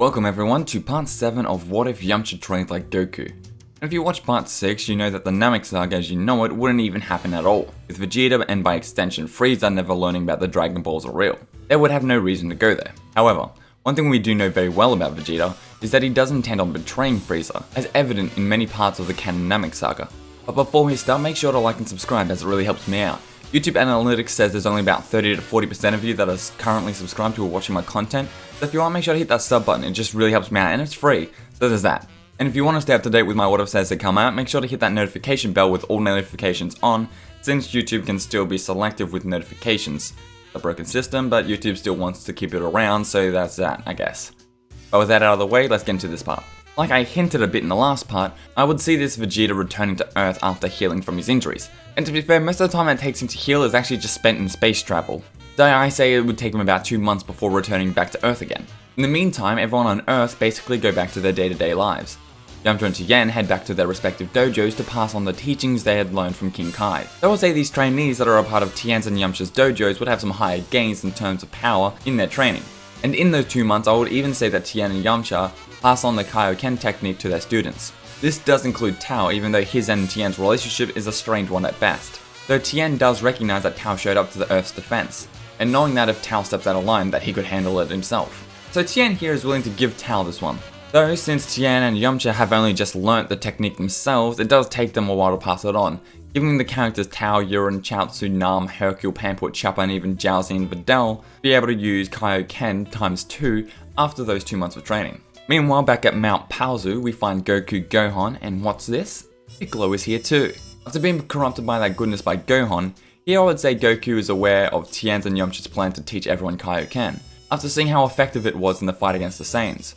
Welcome everyone to part 7 of What If Yamcha Trained Like Goku. And if you watched part 6, you know that the Namek Saga as you know it wouldn't even happen at all, with Vegeta and by extension Frieza never learning that the Dragon Balls are real. They would have no reason to go there. However, one thing we do know very well about Vegeta is that he does intend on betraying Frieza, as evident in many parts of the canon Namek Saga. But before we start, make sure to like and subscribe as it really helps me out. YouTube analytics says there's only about 30 to 40% of you that are currently subscribed to or watching my content, so if you want, make sure to hit that sub button, it just really helps me out and it's free, so there's that. And if you want to stay up to date with my what if says that come out, make sure to hit that notification bell with all notifications on, since YouTube can still be selective with notifications. It's a broken system, but YouTube still wants to keep it around, so that's that, I guess. But with that out of the way, let's get into this part. Like I hinted a bit in the last part, I would see this Vegeta returning to Earth after healing from his injuries. And to be fair, most of the time it takes him to heal is actually just spent in space travel. So I say it would take him about 2 months before returning back to Earth again. In the meantime, everyone on Earth basically go back to their day-to-day lives. Yamcha and Tien head back to their respective dojos to pass on the teachings they had learned from King Kai. So I would say these trainees that are a part of Tien's and Yamcha's dojos would have some higher gains in terms of power in their training. And in those 2 months, I would even say that Tien and Yamcha pass on the Kaio-ken technique to their students. This does include Tao, even though his and Tien's relationship is a strained one at best. Though Tien does recognize that Tao showed up to the Earth's defense, and knowing that if Tao steps out of line that he could handle it himself. So Tien here is willing to give Tao this one. Though since Tien and Yamcha have only just learnt the technique themselves, it does take them a while to pass it on, giving the characters Tao, Yurin, Chaozu, Nam, Hercule, Pamphlet, Chopper, and even Jiaozi and Videl be able to use Kaio-ken times 2 after those 2 months of training. Meanwhile, back at Mount Paozu, we find Goku, Gohan, and what's this? Piccolo is here too. After being corrupted by that goodness by Gohan, here I would say Goku is aware of Tien's and Yamcha's plan to teach everyone Kaio-ken, after seeing how effective it was in the fight against the Saiyans.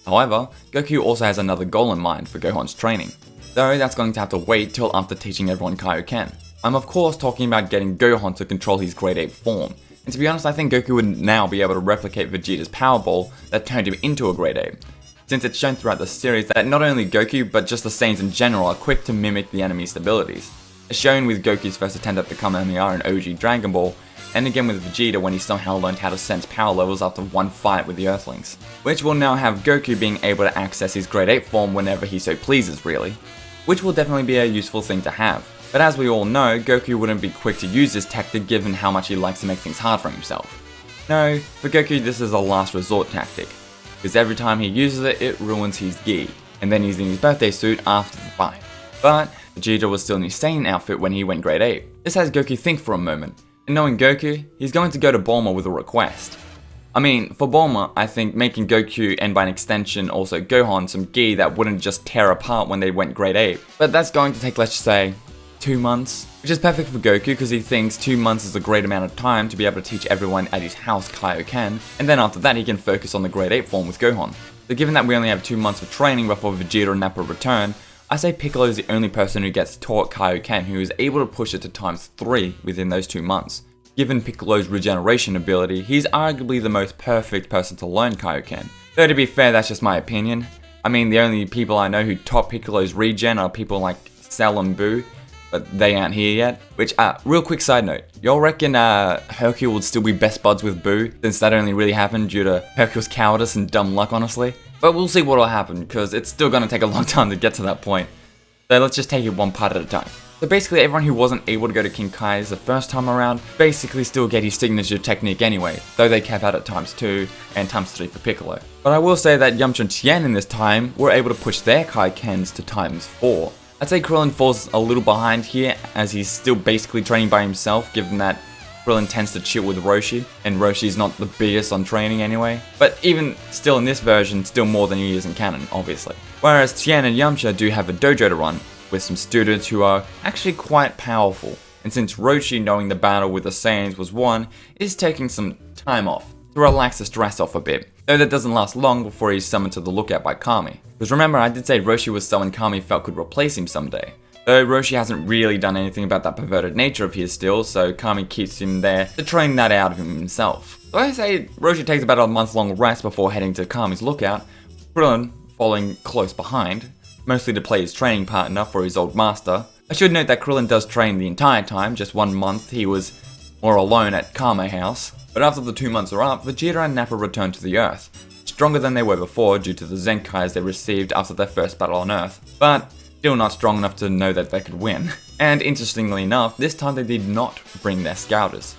However, Goku also has another goal in mind for Gohan's training, though that's going to have to wait till after teaching everyone Kaio-ken. I'm of course talking about getting Gohan to control his Grade 8 form, and to be honest I think Goku would now be able to replicate Vegeta's Power Ball that turned him into a Grade 8, since it's shown throughout the series that not only Goku but just the Saiyans in general are quick to mimic the enemy's abilities, as shown with Goku's first attempt at the Kamehameha in OG Dragon Ball, and again with Vegeta when he somehow learned how to sense power levels after one fight with the Earthlings, which will now have Goku being able to access his Grade 8 form whenever he so pleases really, which will definitely be a useful thing to have. But as we all know, Goku wouldn't be quick to use this tactic given how much he likes to make things hard for himself. No, for Goku this is a last resort tactic, because every time he uses it, it ruins his gi, and then he's in his birthday suit after the fight. But Vegeta was still in his Saiyan outfit when he went Grade 8. This has Goku think for a moment, and knowing Goku, he's going to go to Bulma with a request. I mean, for Bulma, I think making Goku and by an extension also Gohan some gi that wouldn't just tear apart when they went Grade 8. But that's going to take, let's just say, 2 months. Which is perfect for Goku because he thinks 2 months is a great amount of time to be able to teach everyone at his house Kaio-ken, and then after that he can focus on the Grade 8 form with Gohan. So given that we only have 2 months of training before Vegeta and Nappa return, I say Piccolo is the only person who gets taught Kaio-ken who is able to push it to times 3 within those 2 months. Given Piccolo's regeneration ability, he's arguably the most perfect person to learn Kaio-ken. Though to be fair, that's just my opinion. I mean, the only people I know who taught Piccolo's regen are people like Cell and Boo, but they aren't here yet. Which, real quick side note, y'all reckon Hercule would still be best buds with Boo, since that only really happened due to Hercule's cowardice and dumb luck honestly? But we'll see what'll happen, because it's still gonna take a long time to get to that point. So let's just take it one part at a time. So basically everyone who wasn't able to go to King Kai's the first time around basically still get his signature technique anyway, though they cap out at times 2 and times 3 for Piccolo. But I will say that Yamcha and Tien in this time were able to push their Kaio-kens to times 4. I'd say Krillin falls a little behind here as he's still basically training by himself given that Krillin tends to chill with Roshi, and Roshi's not the biggest on training anyway. But even still in this version, still more than he is in canon, obviously. Whereas Tien and Yamcha do have a dojo to run, with some students who are actually quite powerful, and since Roshi knowing the battle with the Saiyans was won, is taking some time off to relax the stress off a bit, though that doesn't last long before he's summoned to the lookout by Kami. Because remember I did say Roshi was someone Kami felt could replace him someday, though Roshi hasn't really done anything about that perverted nature of his still, so Kami keeps him there to train that out of him himself. So I say Roshi takes about a month-long rest before heading to Kami's lookout, Krillin following close behind, mostly to play his training partner for his old master. I should note that Krillin does train the entire time, just 1 month he was more alone at Kame House. But after the 2 months are up, Vegeta and Nappa return to the Earth, stronger than they were before due to the Zenkais they received after their first battle on Earth, but still not strong enough to know that they could win. And interestingly enough, this time they did not bring their scouters.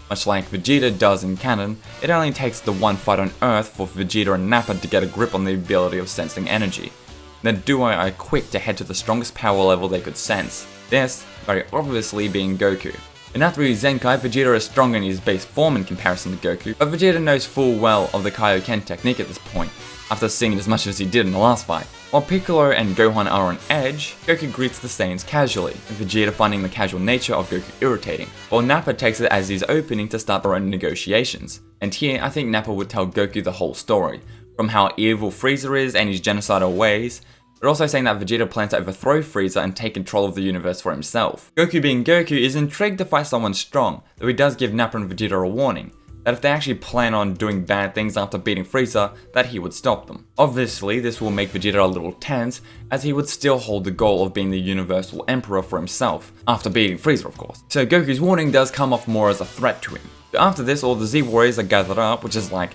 Much like Vegeta does in canon, it only takes the one fight on Earth for Vegeta and Nappa to get a grip on the ability of sensing energy. The duo are quick to head to the strongest power level they could sense, this very obviously being Goku. In Athru Zenkai, Vegeta is strong in his base form in comparison to Goku, but Vegeta knows full well of the Kaio-ken technique at this point, after seeing it as much as he did in the last fight. While Piccolo and Gohan are on edge, Goku greets the Saiyans casually, with Vegeta finding the casual nature of Goku irritating, while Nappa takes it as his opening to start their own negotiations. And here, I think Nappa would tell Goku the whole story, from how evil Frieza is and his genocidal ways, but also saying that Vegeta plans to overthrow Frieza and take control of the universe for himself. Goku being Goku is intrigued to fight someone strong, though he does give Nappa and Vegeta a warning, that if they actually plan on doing bad things after beating Frieza, that he would stop them. Obviously, this will make Vegeta a little tense, as he would still hold the goal of being the Universal Emperor for himself, after beating Frieza of course. So Goku's warning does come off more as a threat to him. So after this, all the Z-Warriors are gathered up, which is like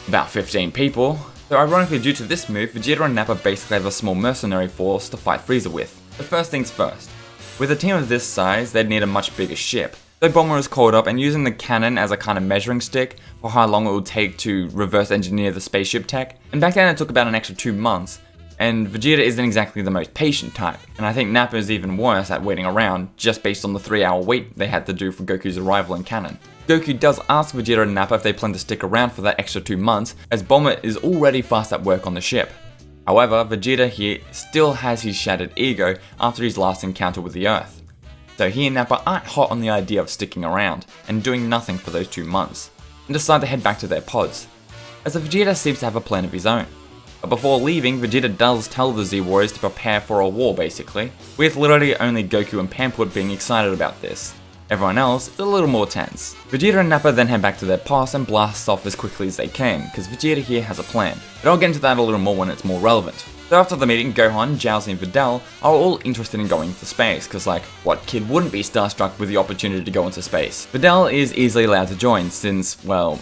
about 15 people. So ironically, due to this move, Vegeta and Nappa basically have a small mercenary force to fight Frieza with. But first things first, with a team of this size, they'd need a much bigger ship. So Bulma is called up and using the cannon as a kind of measuring stick for how long it would take to reverse engineer the spaceship tech. And back then it took about an extra 2 months, and Vegeta isn't exactly the most patient type, and I think Nappa is even worse at waiting around, just based on the 3-hour wait they had to do for Goku's arrival in canon. Goku does ask Vegeta and Nappa if they plan to stick around for that extra 2 months, as Bulma is already fast at work on the ship. However, Vegeta here still has his shattered ego after his last encounter with the Earth. So he and Nappa aren't hot on the idea of sticking around and doing nothing for those 2 months, and decide to head back to their pods, as Vegeta seems to have a plan of his own. But before leaving, Vegeta does tell the Z-Warriors to prepare for a war basically, with literally only Goku and Pamput being excited about this. Everyone else is a little more tense. Vegeta and Nappa then head back to their pods and blast off as quickly as they can, because Vegeta here has a plan, but I'll get into that a little more when it's more relevant. So after the meeting, Gohan, Jowsy and Videl are all interested in going into space, cause like, what kid wouldn't be starstruck with the opportunity to go into space? Videl is easily allowed to join since, well,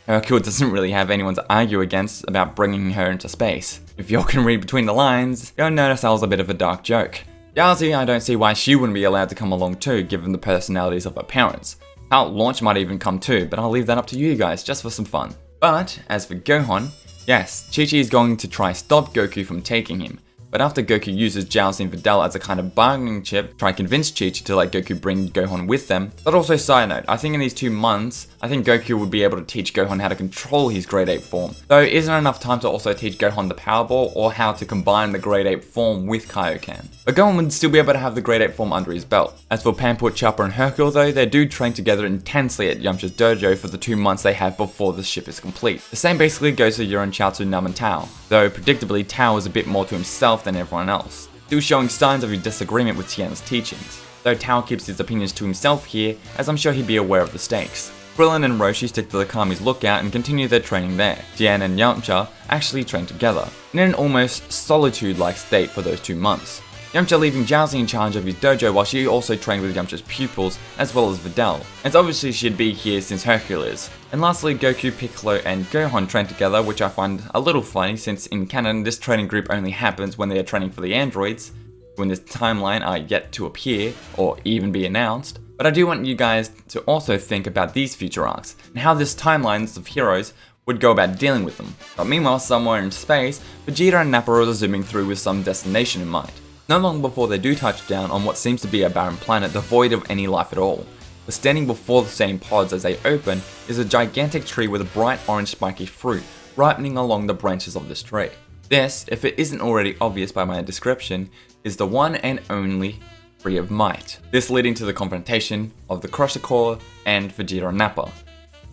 Hercule doesn't really have anyone to argue against about bringing her into space. If you all can read between the lines, you'll notice that was a bit of a dark joke. Jowsy, I don't see why she wouldn't be allowed to come along too, given the personalities of her parents. How Launch might even come too, but I'll leave that up to you guys, just for some fun. But, as for Gohan, yes, Chi-Chi is going to try stop Goku from taking him, but after Goku uses Jowsy and Videl as a kind of bargaining chip, try to convince Chi-Chi to let Goku bring Gohan with them. But also side note, I think in these 2 months, I think Goku would be able to teach Gohan how to control his Grade 8 form. Though isn't enough time to also teach Gohan the Power Ball or how to combine the Grade 8 form with Kaio-ken. But Gohan would still be able to have the Grade 8 form under his belt. As for Pamput, Chopper and Hercule though, they do train together intensely at Yamcha's dojo for the 2 months they have before the ship is complete. The same basically goes to Yuren, Chiaotzu, Nam and Tao, though predictably Tao is a bit more to himself than everyone else, still showing signs of his disagreement with Tien's teachings, though Tao keeps his opinions to himself here, as I'm sure he'd be aware of the stakes. Krillin and Roshi stick to the Kami's lookout and continue their training there. Tien and Yamcha actually train together, in an almost solitude-like state for those 2 months. Yamcha leaving Jowsy in charge of his dojo while she also trained with Yamcha's pupils, as well as Videl, as obviously she'd be here since Hercule is. And lastly, Goku, Piccolo and Gohan train together, which I find a little funny since in canon this training group only happens when they are training for the androids, who in this timeline are yet to appear or even be announced. But I do want you guys to also think about these future arcs, and how this timelines of heroes would go about dealing with them. But meanwhile, somewhere in space, Vegeta and Nappa are zooming through with some destination in mind. Not long before they do touch down on what seems to be a barren planet devoid of any life at all. But standing before the same pods as they open is a gigantic tree with a bright orange spiky fruit ripening along the branches of this tree. This, if it isn't already obvious by my description, is the one and only Tree of Might. This leading to the confrontation of the Crusher Core and Vegeta and Nappa.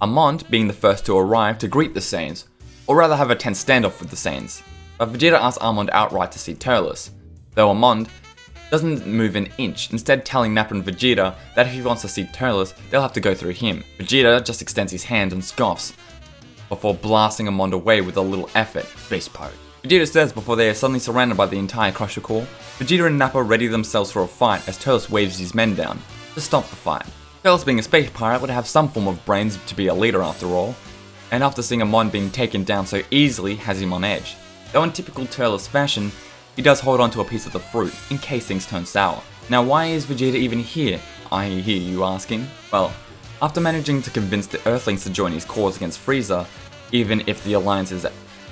Amont being the first to arrive to greet the Saiyans, or rather have a tense standoff with the Saiyans. But Vegeta asks Armand outright to see Turles, though Armand doesn't move an inch, instead telling Nappa and Vegeta that if he wants to see Turles, they'll have to go through him. Vegeta just extends his hand and scoffs, before blasting Armand away with a little effort. Beast Mode. Vegeta says before they are suddenly surrounded by the entire Crusher Corps. Vegeta and Nappa ready themselves for a fight as Turles waves his men down to stop the fight. Turles being a space pirate would have some form of brains to be a leader after all, and after seeing a mon being taken down so easily has him on edge. Though in typical Turles fashion, he does hold on to a piece of the fruit in case things turn sour. Now why is Vegeta even here, I hear you asking? Well, after managing to convince the Earthlings to join his cause against Frieza, even if the alliance is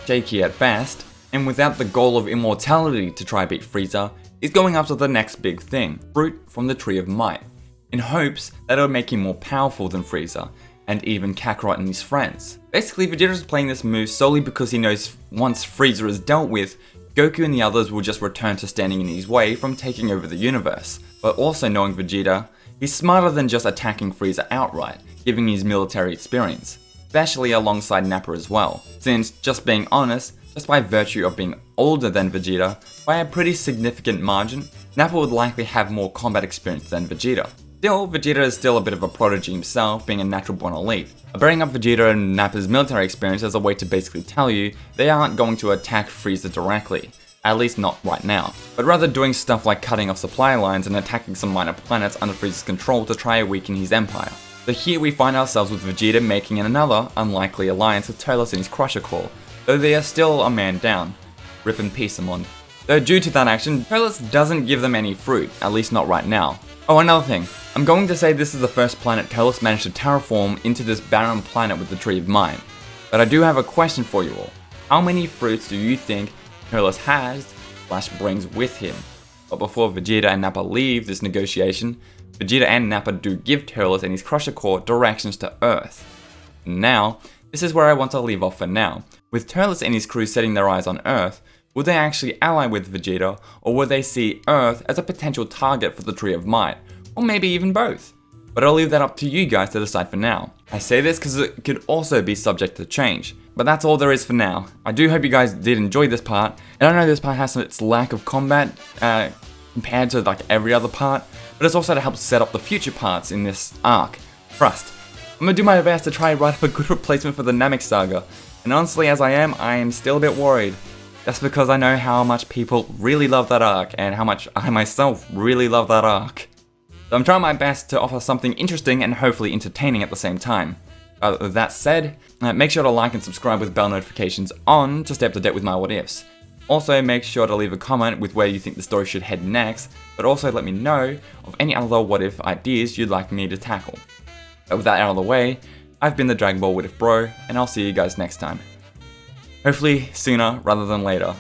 shaky at best, and without the goal of immortality to try beat Frieza, he's going after the next big thing, fruit from the Tree of Might, in hopes that it'll make him more powerful than Frieza, and even Kakarot and his friends. Basically, Vegeta's playing this move solely because he knows once Frieza is dealt with, Goku and the others will just return to standing in his way from taking over the universe. But also knowing Vegeta, he's smarter than just attacking Frieza outright, giving his military experience, especially alongside Nappa as well, since, just being honest, just by virtue of being older than Vegeta, by a pretty significant margin, Nappa would likely have more combat experience than Vegeta. Still, Vegeta is still a bit of a prodigy himself, being a natural born elite. Bringing up Vegeta and Nappa's military experience as a way to basically tell you they aren't going to attack Frieza directly, at least not right now, but rather doing stuff like cutting off supply lines and attacking some minor planets under Frieza's control to try and weaken his empire. So here we find ourselves with Vegeta making another unlikely alliance with Turles and his Crusher Claw, though they are still a man down. Rip in peace, Amon. Though due to that action, Turles doesn't give them any fruit, at least not right now. Oh, another thing. I'm going to say this is the first planet Turles managed to terraform into this barren planet with the Tree of Might. But I do have a question for you all. How many fruits do you think Turles has / brings with him? But before Vegeta and Nappa leave this negotiation, Vegeta and Nappa do give Turles and his Crusher Core directions to Earth. And now, this is where I want to leave off for now. With Turles and his crew setting their eyes on Earth, would they actually ally with Vegeta, or would they see Earth as a potential target for the Tree of Might? Or maybe even both? But I'll leave that up to you guys to decide for now. I say this because it could also be subject to change. But that's all there is for now. I do hope you guys did enjoy this part, and I know this part has its lack of combat compared to like every other part, but it's also to help set up the future parts in this arc. Trust. I'm gonna do my best to try and write up a good replacement for the Namek Saga, and honestly as I am still a bit worried. Just because I know how much people really love that arc, and how much I myself really love that arc. So I'm trying my best to offer something interesting and hopefully entertaining at the same time. With that said, make sure to like and subscribe with bell notifications on to stay up to date with my what ifs. Also make sure to leave a comment with where you think the story should head next, but also let me know of any other what if ideas you'd like me to tackle. But with that out of the way, I've been the Dragon Ball What If Bro, and I'll see you guys next time. Hopefully sooner rather than later.